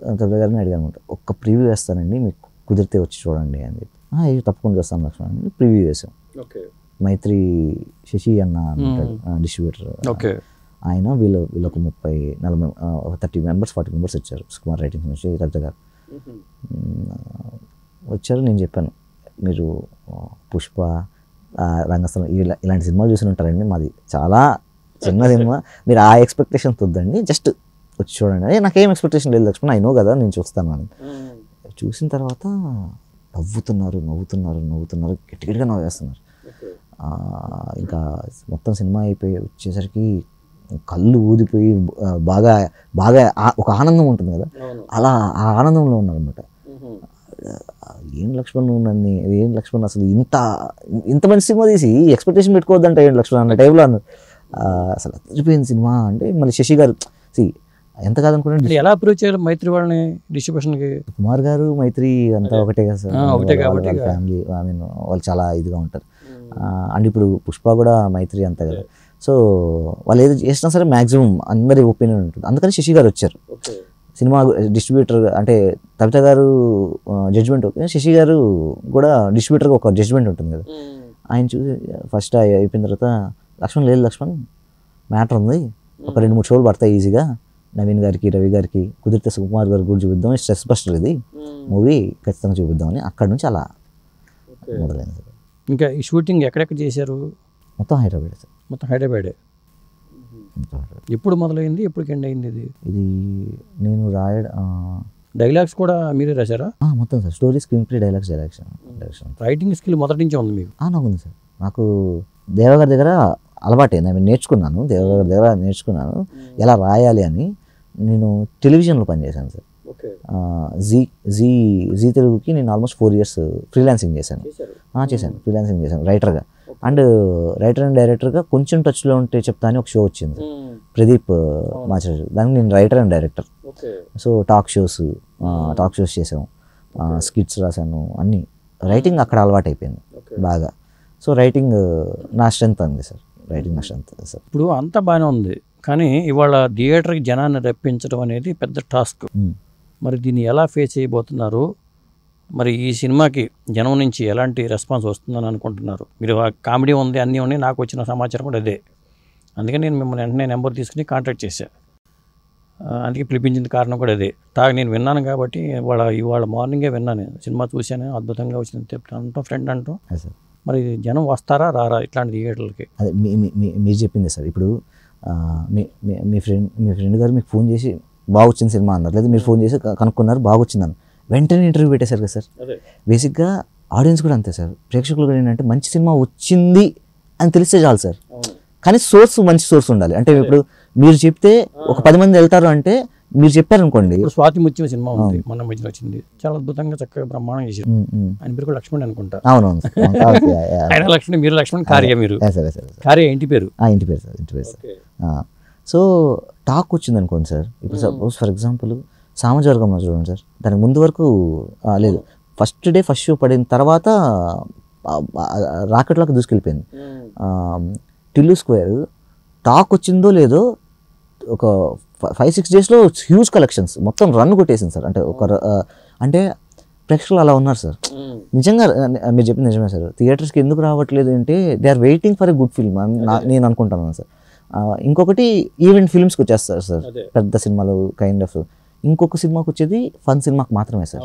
Tabitha గారిని అడిగాను అనమాట. ఒక్క ప్రివ్యూ వేస్తానండి, మీకు కుదిరితే వచ్చి చూడండి అని చెప్పి. ఇది తప్పకుండా చూస్తాను లక్ష్మణ్ అని ప్రివ్యూ వేసాం. మైత్రి శశి అన్న డిస్ట్రిబ్యూటర్, ఆయన వీళ్ళొక 30-40 మెంబర్స్ 40 మెంబర్స్ వచ్చారు. సుకుమార్ రైటింగ్స్ నుంచి తబిత గారు వచ్చారు. నేను చెప్పాను, మీరు పుష్ప, రంగస్థలం ఇలాంటి సినిమాలు చూసి ఉంటారండి, మాది చాలా చిన్న సినిమా, మీరు ఆ ఎక్స్పెక్టేషన్ వద్దండి, జస్ట్ వచ్చి చూడండి. నాకేం ఎక్స్పెక్టేషన్ లేదు లక్ష్మణ్, అయినో కదా నేను చూస్తాను అని. చూసిన తర్వాత నవ్వుతున్నారు గట్టిగా నవ్వేస్తున్నారు. ఇంకా మొత్తం సినిమా అయిపోయి వచ్చేసరికి కళ్ళు ఊదిపోయి బాగా ఒక ఆనందం ఉంటుంది కదా, అలా ఆ ఆనందంలో ఉన్నారనమాట. ఏం లక్ష్మణ్ ఏం లక్ష్మణ్ అసలు ఇంత మంచి సినిమా తీసి ఎక్స్పెక్టేషన్ పెట్టుకోవద్దంటే ఏం లక్ష్మణ్ అన్న టైంలో అన్నారు. అసలు అదిరిపోయింది సినిమా అంటే. మళ్ళీ శశి గారు ఎంత కాదనుకుంటే ఎలా అప్రోచ్ చేయాలి మైత్రి వాళ్ళని డిస్ట్రిబ్యూషన్కి? కుమార్ గారు మైత్రి అంతా ఒకటే కదా సార్, ఫ్యామిలీ. ఐ మీన్ వాళ్ళు చాలా ఇదిగా ఉంటారు. అండ్ ఇప్పుడు పుష్ప కూడా మైత్రి అంతా కదా. సో వాళ్ళు ఏదో చేసినా సరే మ్యాక్సిమం అందరి ఒపీనియన్ ఉంటుంది. అందుకని శశి గారు వచ్చారు. సినిమా డిస్ట్రిబ్యూటర్ అంటే తబిత గారు జడ్జ్మెంట్ ఓకే, శశి గారు కూడా డిస్ట్రిబ్యూటర్గా ఒక జడ్జ్మెంట్ ఉంటుంది కదా. ఆయన చూసి ఫస్ట్ అయిపోయిన తర్వాత లక్ష్మణ్ లేదు లక్ష్మణ్ మ్యాటర్ ఉంది, ఒక 2-3 షోలు పడతాయి ఈజీగా, నవీన్ గారికి రవి గారికి కుదిరితే సుకుమార్ గారికి కూడా చూపిద్దాం, స్ట్రెస్ బస్టర్ ఇది మూవీ ఖచ్చితంగా చూపిద్దామని అక్కడ నుంచి అలా మొదలైంది సార్. ఇంకా ఈ షూటింగ్ ఎక్కడెక్కడ చేశారు? మొత్తం హైదరాబాద్ సార్. మొత్తం హైదరాబాదే. ఎప్పుడు మొదలైంది, ఎప్పుడు ఎండ్ అయింది? ఇది నేను డైలాగ్స్ కూడా మీరే రాశారా? మొత్తం sir, story, screen play, dialogues, direction. Writing skill మొదటి నుంచి ఉంది మీకు? నాకు ఉంది సార్. నాకు దేవగారి దగ్గర అలవాటైంది, నేను నేర్చుకున్నాను, దేవగారి దగ్గర నేర్చుకున్నాను ఎలా రాయాలి అని. నేను టెలివిజన్లో పనిచేశాను సార్. జీ తెలుగుకి నేను ఆల్మోస్ట్ 4 years ఫ్రీలాన్సింగ్ చేశాను. ఫ్రీలాన్సింగ్ చేశాను రైటర్గా. అండ్ రైటర్ అండ్ డైరెక్టర్గా కొంచెం టచ్లో ఉంటే చెప్తా అని ఒక షో వచ్చింది ప్రదీప్ మాచార్య, దానికి నేను writer and director. So talk shows చేసాము, స్కిట్స్ రాశాను, అన్నీ. రైటింగ్ అక్కడ అలవాటు అయిపోయింది బాగా. సో రైటింగ్ నా స్ట్రెంత్ అంది సార్, రైటింగ్ నా స్ట్రెంత్ సార్. ఇప్పుడు అంతా బాగానే ఉంది, కానీ ఇవాళ థియేటర్కి జనాన్ని రప్పించడం అనేది పెద్ద టాస్క్. మరి దీన్ని ఎలా ఫేస్ చేయబోతున్నారు? మరి ఈ సినిమాకి జనం నుంచి ఎలాంటి రెస్పాన్స్ వస్తుందని అనుకుంటున్నారు? మీరు కామెడీ ఉంది, అన్నీ ఉన్నాయి, నాకు వచ్చిన సమాచారం కూడా అదే. అందుకని నేను మిమ్మల్ని వెంటనే నెంబర్ తీసుకుని కాంటాక్ట్ చేశాను. అందుకే పిలిపించిన కారణం కూడా అదే. నేను విన్నాను కాబట్టి ఇవాళ మార్నింగే విన్నాను, సినిమా చూశాను, అద్భుతంగా వచ్చింది అంటాం ఫ్రెండ్ అంటాం. మరి జనం వస్తారా రారా ఇట్లాంటి థియేటర్లకి? అదే మీరు చెప్పింది సార్. ఇప్పుడు మీ ఫ్రెండ్ గారు మీకు ఫోన్ చేసి బాగా వచ్చింది సినిమా అన్నారు, లేదా మీరు ఫోన్ చేసి కనుక్కున్నారు బాగా వచ్చిందని వెంటనే ఇంటర్వ్యూ పెట్టేశారు కదా సార్. బేసిక్గా ఆడియన్స్ కూడా అంతే సార్, ప్రేక్షకులు కూడా ఏంటంటే మంచి సినిమా వచ్చింది అని తెలిస్తే చాలు సార్. కానీ మంచి సోర్స్ ఉండాలి. అంటే ఇప్పుడు మీరు చెప్తే ఒక 10 మంది వెళ్తారు అంటే మీరు చెప్పారనుకోండి. స్వాతి ముత్యం సినిమా ఉంది, మన మధ్యలో వచ్చింది, చాలా అద్భుతంగా చక్కగా బ్రహ్మాండంగా చేశారు. ఆయన పేరు కూడా లక్ష్మణ్ అనుకుంటా. అవునవును, ఆయన లక్ష్మణ్, మీరు లక్ష్మణ్, కార్య, మీరు కార్య ఇంటి పేరు సార్. సో టాక్ వచ్చింది అనుకోండి సార్. ఇప్పుడు సపోజ్ ఫర్ ఎగ్జాంపుల్ సామాజికంలో చూడండి సార్, దానికి ముందు వరకు లేదు, ఫస్ట్ షో పడిన తర్వాత రాకెట్లోకి దూసుకెళ్ళిపోయింది. టిల్లు స్క్వేర్ టాక్ వచ్చిందో లేదో ఒక 5-6 daysలో హ్యూజ్ కలెక్షన్స్ మొత్తం రన్ కొట్టేసింది సార్. అంటే ప్రేక్షకులు అలా ఉన్నారు సార్. నిజంగా మీరు చెప్పింది నిజమే సార్. థియేటర్స్కి ఎందుకు రావట్లేదు అంటే they are waiting for a good film నేను అనుకుంటాను సార్. ఇంకొకటి ఈవెంట్ ఫిల్మ్స్కి వచ్చేస్తారు సార్, పెద్ద సినిమాలు కైండ్ ఆఫ్. ఇంకొక సినిమాకి వచ్చేది ఫన్ సినిమాకి మాత్రమే సార్.